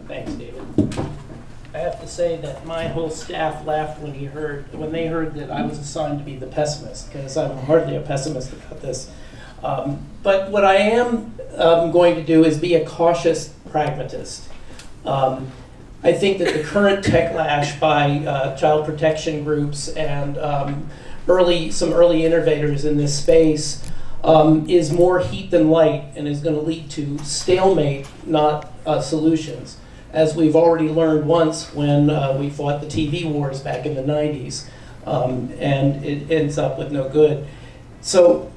Thanks, David. I have to say that my whole staff laughed when they heard that I was assigned to be the pessimist, because I'm hardly a pessimist about this. But what I am going to do is be a cautious pragmatist. I think that the current techlash by child protection groups and some early innovators in this space is more heat than light, and is going to lead to stalemate, not solutions, as we've already learned once when we fought the TV wars back in the 90s, and it ends up with no good. So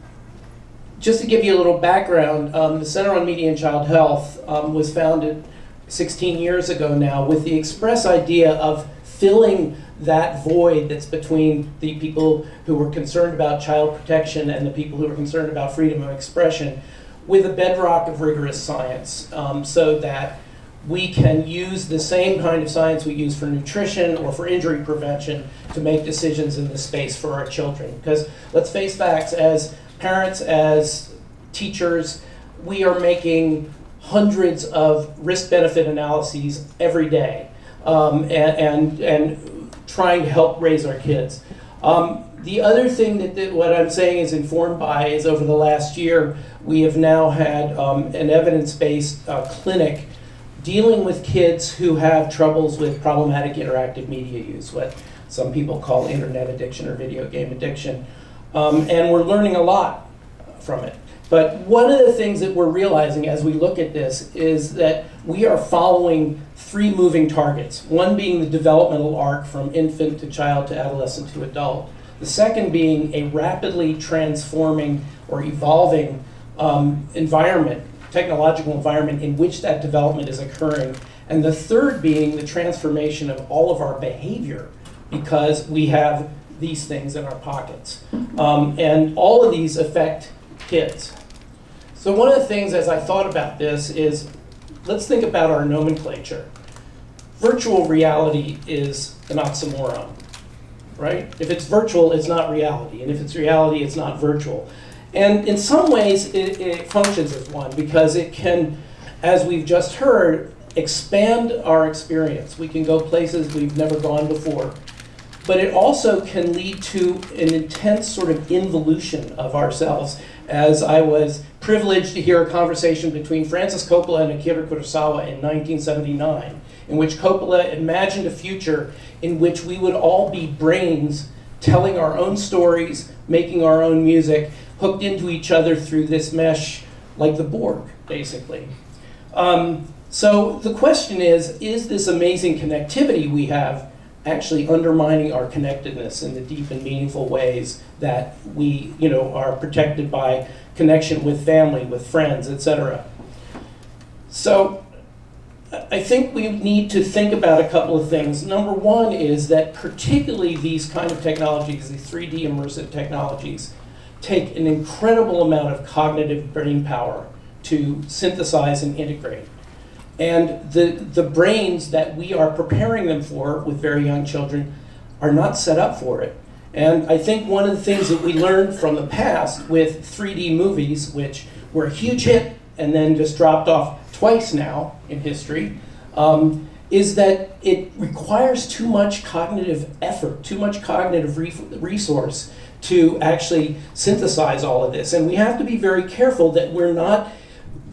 just to give you a little background, the Center on Media and Child Health was founded 16 years ago now with the express idea of filling that void that's between the people who were concerned about child protection and the people who were concerned about freedom of expression with a bedrock of rigorous science, so that we can use the same kind of science we use for nutrition or for injury prevention to make decisions in this space for our children. Because let's face facts, as parents, as teachers, we are making hundreds of risk-benefit analyses every day, and trying to help raise our kids. The other thing that what I'm saying is informed by is over the last year, we have now had an evidence-based clinic dealing with kids who have troubles with problematic interactive media use, what some people call internet addiction or video game addiction. And we're learning a lot from it. But one of the things that we're realizing as we look at this is that we are following three moving targets. One being the developmental arc from infant to child to adolescent to adult. The second being a rapidly transforming or evolving environment, technological environment in which that development is occurring. And the third being the transformation of all of our behavior, because we have these things in our pockets. And all of these affect kids. So one of the things as I thought about this is, let's think about our nomenclature. Virtual reality is an oxymoron, right? If it's virtual, it's not reality. And if it's reality, it's not virtual. And in some ways, it functions as one, because it can, as we've just heard, expand our experience. We can go places we've never gone before. But it also can lead to an intense sort of involution of ourselves. As I was privileged to hear a conversation between Francis Coppola and Akira Kurosawa in 1979, in which Coppola imagined a future in which we would all be brains telling our own stories, making our own music, hooked into each other through this mesh like the Borg, basically. So the question is this amazing connectivity we have actually undermining our connectedness in the deep and meaningful ways that we, are protected by connection with family, with friends, etc. So I think we need to think about a couple of things. Number one is that particularly these kind of technologies, these 3D immersive technologies, take an incredible amount of cognitive brain power to synthesize and integrate. And the brains that we are preparing them for with very young children are not set up for it. And I think one of the things that we learned from the past with 3D movies, which were a huge hit and then just dropped off twice now in history, is that it requires too much cognitive effort, too much cognitive resource to actually synthesize all of this. And we have to be very careful that we're not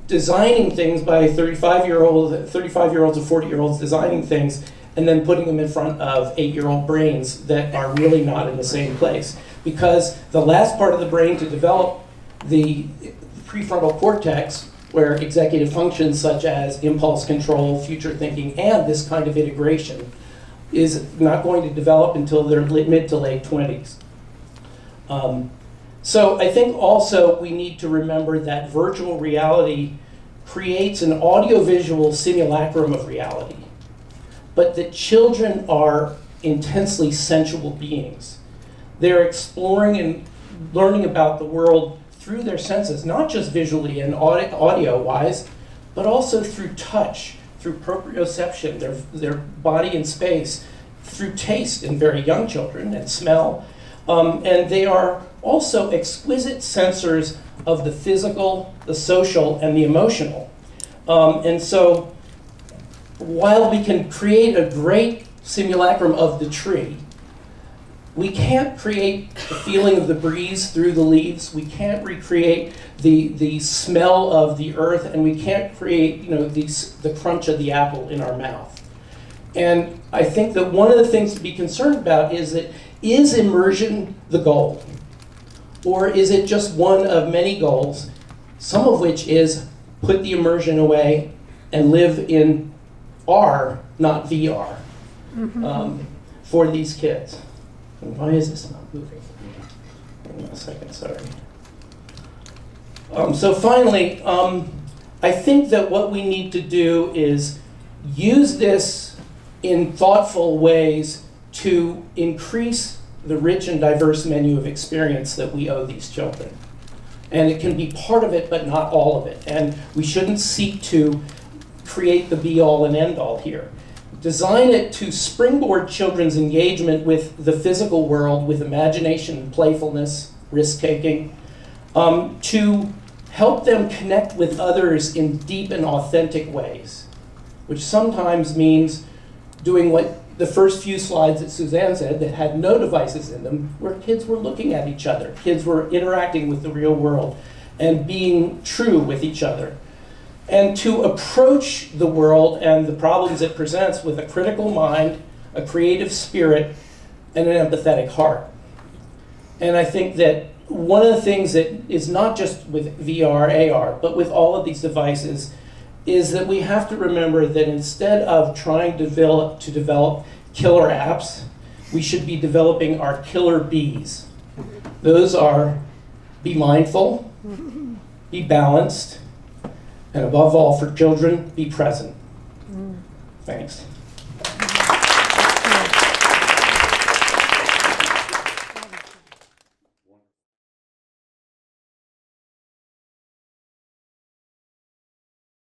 designing things by 35-year-olds or 40-year-olds designing things and then putting them in front of 8-year-old brains that are really not in the same place. Because the last part of the brain to develop, the prefrontal cortex, where executive functions such as impulse control, future thinking, and this kind of integration is not going to develop until their mid to late 20s. So I think also we need to remember that virtual reality creates an audiovisual simulacrum of reality, but that children are intensely sensual beings. They're exploring and learning about the world through their senses, not just visually and audio-wise, but also through touch, through proprioception, their body and space, through taste in very young children, and smell. And they are also exquisite sensors of the physical, the social, and the emotional. And so while we can create a great simulacrum of the tree, we can't create the feeling of the breeze through the leaves. We can't recreate the smell of the earth, and we can't create, the crunch of the apple in our mouth. And I think that one of the things to be concerned about is that, is immersion the goal? Or is it just one of many goals, some of which is put the immersion away and live in R, not VR, for these kids? And why is this not moving? Hang on a second, sorry. So finally, I think that what we need to do is use this in thoughtful ways to increase the rich and diverse menu of experience that we owe these children. And it can be part of it, but not all of it. And we shouldn't seek to create the be-all and end-all here. Design it to springboard children's engagement with the physical world, with imagination and playfulness, risk-taking, to help them connect with others in deep and authentic ways, which sometimes means doing what the first few slides that Suzanne said that had no devices in them, where kids were looking at each other. Kids were interacting with the real world and being true with each other. And to approach the world and the problems it presents with a critical mind, a creative spirit, and an empathetic heart. And I think that one of the things that is not just with VR, AR, but with all of these devices, is that we have to remember that instead of trying to develop killer apps, we should be developing our killer bees. Those are be mindful, be balanced, and above all for children, be present. Thanks.